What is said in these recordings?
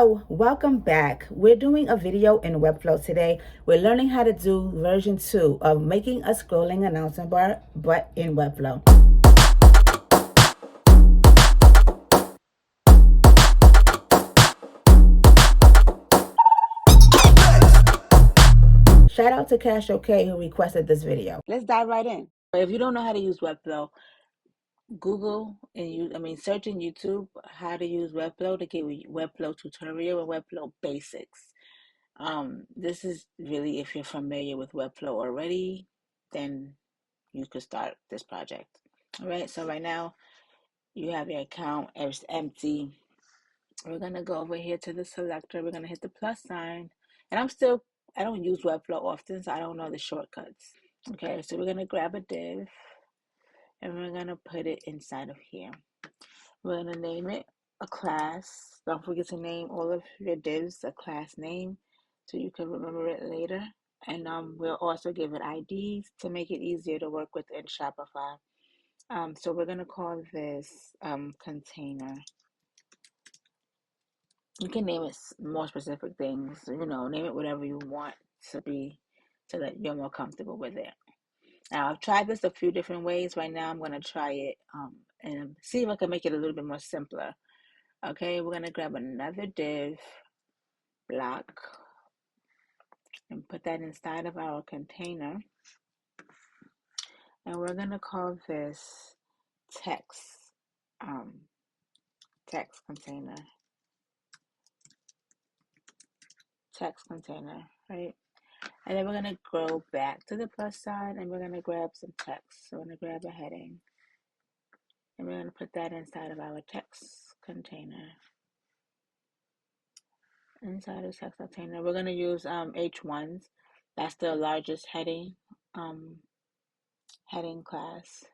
Hello, welcome back. We're doing a video in Webflow today. We're learning how to do version 2 of making a scrolling announcement bar, but in Webflow. Shout out to Cash OK who requested this video. Let's dive right in. If you don't know how to use Webflow, Google and search in YouTube how to use Webflow to get Webflow tutorial and Webflow basics. This is really, if you're familiar with Webflow already, then you could start this project. All right, so right now you have your account, it's empty. We're gonna go over here to the selector. We're gonna hit the plus sign, and I don't use Webflow often, so I don't know the shortcuts. Okay, so we're gonna grab a div and we're gonna put it inside of here. We're gonna name it a class. Don't forget to name all of your divs a class name so you can remember it later. And we'll also give it IDs to make it easier to work with in Shopify. So we're gonna call this container. You can name it more specific things, name it whatever you want to be so that you're more comfortable with it. Now, I've tried this a few different ways. Right now, I'm going to try it and see if I can make it a little bit more simpler. Okay, we're going to grab another div block and put that inside of our container. And we're going to call this text, text container. Text container, right? And then we're going to go back to the plus sign and we're going to grab some text. So we're going to grab a heading and we're going to put that inside of our text container. Inside the text container, we're going to use H1s. That's the largest heading class.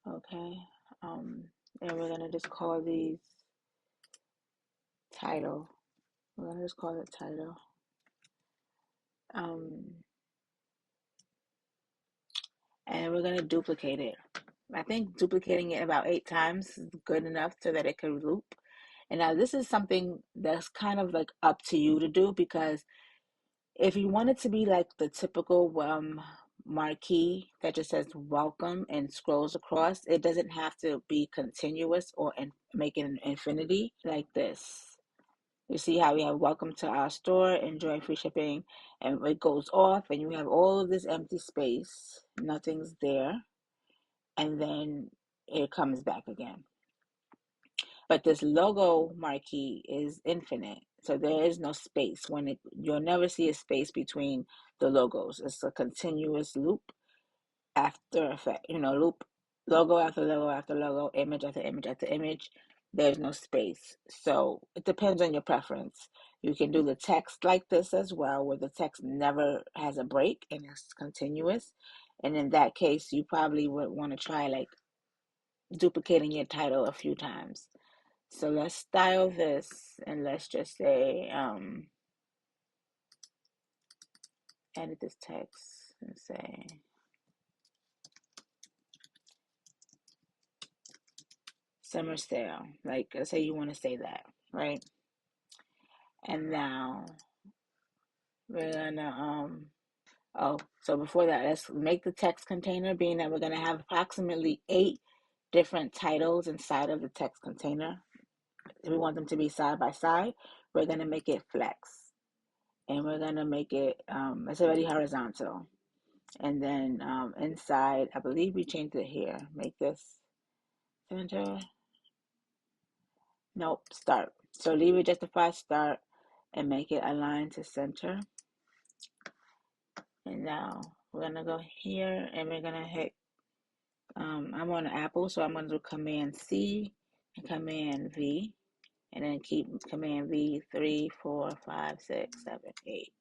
Okay. And we're going to just call these title. We're going to just call it title. And we're going to duplicate it. I think duplicating it about 8 times is good enough so that it can loop. And now this is something that's kind of like up to you to do, because if you want it to be like the typical marquee that just says welcome and scrolls across, it doesn't have to be continuous or make it an infinity like this. You see how we have welcome to our store, enjoy free shipping, and it goes off and you have all of this empty space, nothing's there, and then it comes back again. But this logo marquee is infinite. So there is no space. You'll never see a space between the logos. It's a continuous loop after effect, loop, logo after logo after logo, image after image after image. There's no space. So it depends on your preference. You can do the text like this as well, where the text never has a break and it's continuous. And in that case, you probably would want to try like duplicating your title a few times. So let's style this and let's just say, edit this text and say, summer sale. Like, let's say you want to say that, right? And now we're gonna, so before that, let's make the text container, being that we're gonna have approximately 8 different titles inside of the text container. We want them to be side by side. We're gonna make it flex. And we're gonna make it, it's already horizontal. And then inside, I believe we changed it here. Make this center. Nope, start. So leave it justify start and make it align to center. And now we're gonna go here and we're gonna hit, I'm on Apple, so I'm gonna do Command C and Command V, and then keep Command V 3, 4, 5, 6, 7, 8.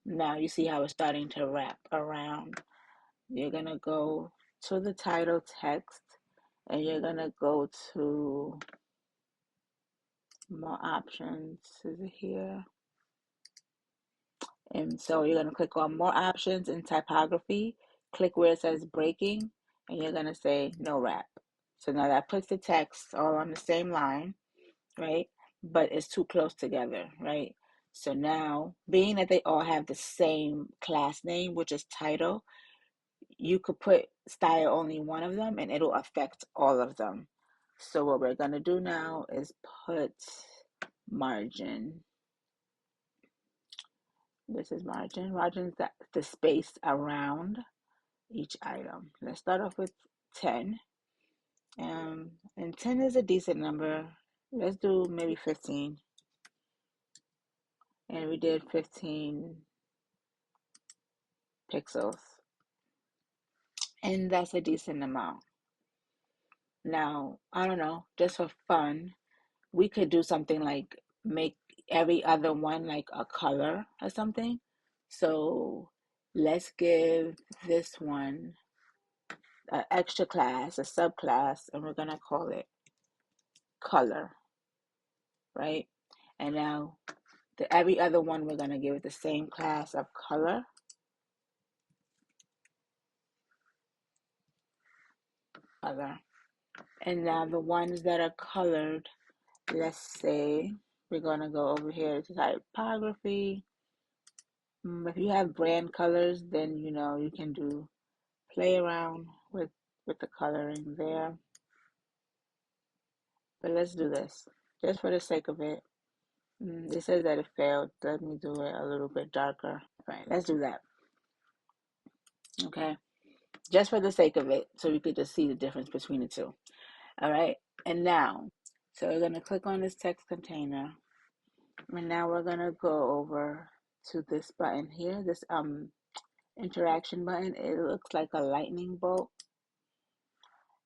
Now you see how it's starting to wrap around. You're gonna go to the title text and you're gonna go to more options. Is it here? And so you're gonna click on more options in typography, click where it says breaking, and you're gonna say no wrap. So now that puts the text all on the same line, right? but it's too close together, right? So now, being that they all have the same class name, which is title, you could put style only one of them and it'll affect all of them. So what we're going to do now is put margin. This is margin. Margin is the space around each item. Let's start off with 10. And 10 is a decent number. Let's do maybe 15. And we did 15 pixels. And that's a decent amount. Now, I don't know, just for fun, we could do something like make every other one like a color or something. So let's give this one an extra class, a subclass, and we're gonna call it color, right? And now every other one we're gonna give it the same class of color. Color. And now the ones that are colored, let's say we're gonna go over here to typography. If you have brand colors, then you can play around with the coloring there. But let's do this just for the sake of it. It says that it failed. Let me do it a little bit darker. All right, let's do that. Okay, just for the sake of it, so we could just see the difference between the two. All right, and now, so we're gonna click on this text container, and now we're gonna go over to this button here, this interaction button. It looks like a lightning bolt,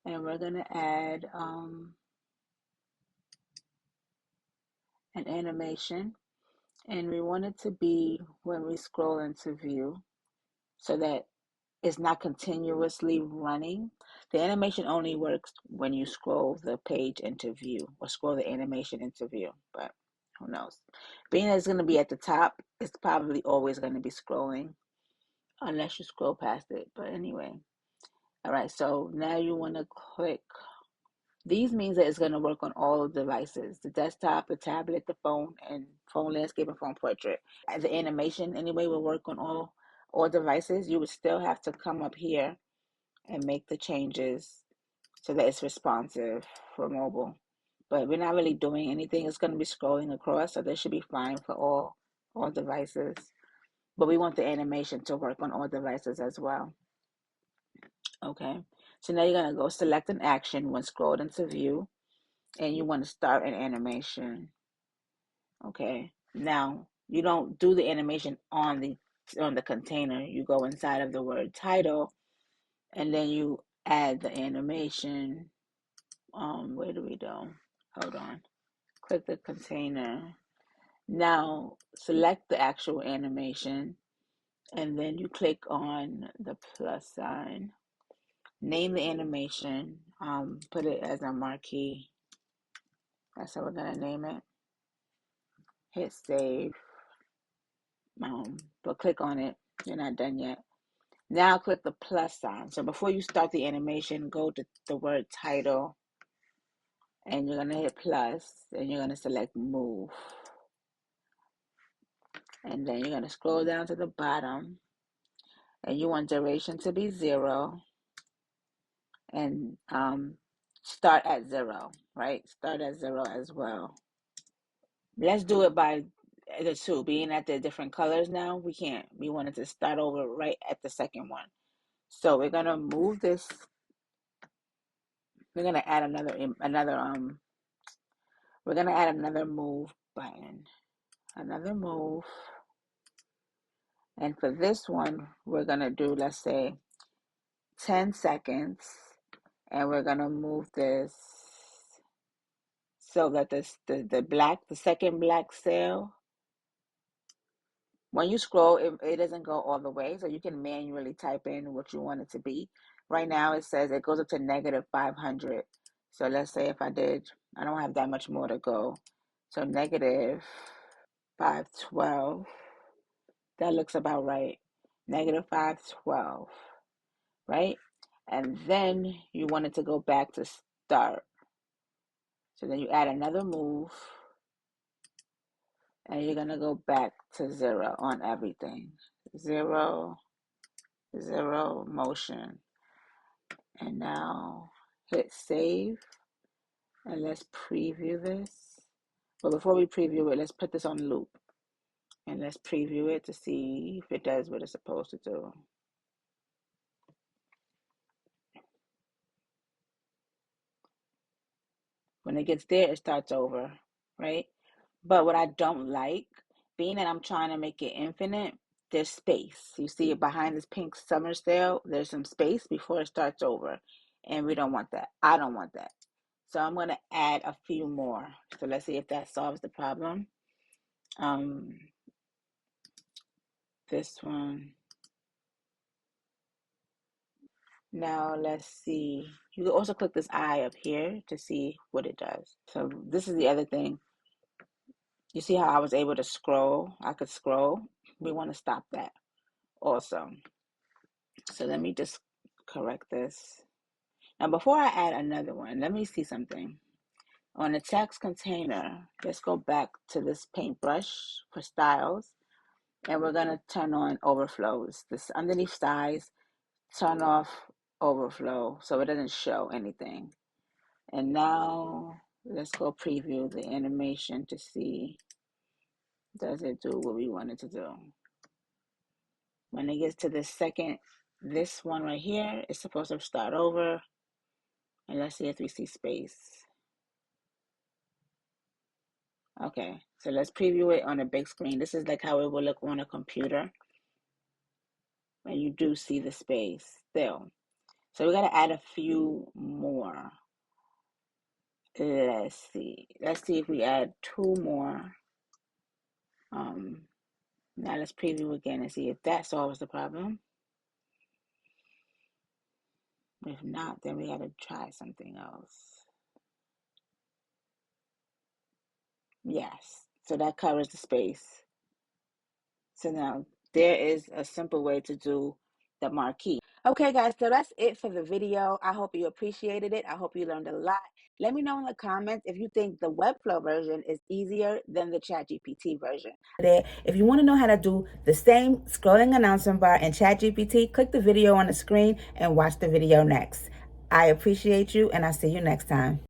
and we're gonna add an animation, and we want it to be when we scroll into view, so that it's not continuously running. The animation only works when you scroll the page into view or scroll the animation into view, but who knows? Being that it's going to be at the top, it's probably always going to be scrolling unless you scroll past it. But anyway, all right, so now you want to click. These means that it's going to work on all devices, the desktop, the tablet, the phone, and phone landscape and phone portrait. The animation anyway will work on all devices. You would still have to come up here and make the changes so that it's responsive for mobile. But we're not really doing anything. It's going to be scrolling across, so this should be fine for all devices. But we want the animation to work on all devices as well. Okay, so now you're going to go select an action when scrolled into view, and you want to start an animation. Okay, now you don't do the animation on the container. You go inside of the word title, and then you add the animation. Where do we go? Hold on. Click the container. Now select the actual animation, and then you click on the plus sign. Name the animation. Put it as a marquee. That's how we're gonna name it. Hit save. But click on it. You're not done yet. Now click the plus sign. So before you start the animation, go to the word title, and you're gonna hit plus, and you're gonna select move. And then you're going to scroll down to the bottom, and you want duration to be 0, and start at 0, right? Start at 0 as well. Let's do it by the two. Being at the different colors now, we can't. We wanted to start over right at the second one. So we're going to move this. We're going to add we're going to add another move button. Another move. And for this one, we're going to do, let's say, 10 seconds, and we're gonna move this so that the second black cell, when you scroll, it doesn't go all the way, so you can manually type in what you want it to be. Right now it says it goes up to negative 500. So let's say if I don't have that much more to go. So negative 512, that looks about right. Negative 512, right? And then you want it to go back to start. So then you add another move, And you're going to go back to 0 on everything. 0, 0, motion. And now hit save. And let's preview this. But before we preview it, let's put this on loop. And let's preview it to see if it does what it's supposed to do. When it gets there, it starts over, right? But what I don't like, being that I'm trying to make it infinite, there's space. You see it behind this pink summer sale, there's some space before it starts over. And we don't want that. I don't want that. So I'm going to add a few more. So let's see if that solves the problem. This one. Now let's see. You can also click this eye up here to see what it does. So this is the other thing. You see how I was able to scroll? I could scroll. We want to stop that also. So let me just correct this. Now before I add another one, let me see something. On the text container, let's go back to this paintbrush for styles. And we're going to turn on overflows. This underneath size, turn off overflow so it doesn't show anything. And now let's go preview the animation to see, does it do what we want it to do? When it gets to the second, this one right here is supposed to start over. And let's see if we see space. Okay, so let's preview it on a big screen. This is like how it will look on a computer. And you do see the space still. So we got to add a few more. Let's see. Let's see if we add 2 more. Now let's preview again and see if that solves the problem. If not, then we got to try something else. Yes, so that covers the space. So now there is a simple way to do the marquee. Okay, guys, so that's it for the video. I hope you appreciated it. I hope you learned a lot. Let me know in the comments if you think the Webflow version is easier than the ChatGPT version. If you want to know how to do the same scrolling announcement bar in ChatGPT, click the video on the screen and watch the video next. I appreciate you, and I'll see you next time.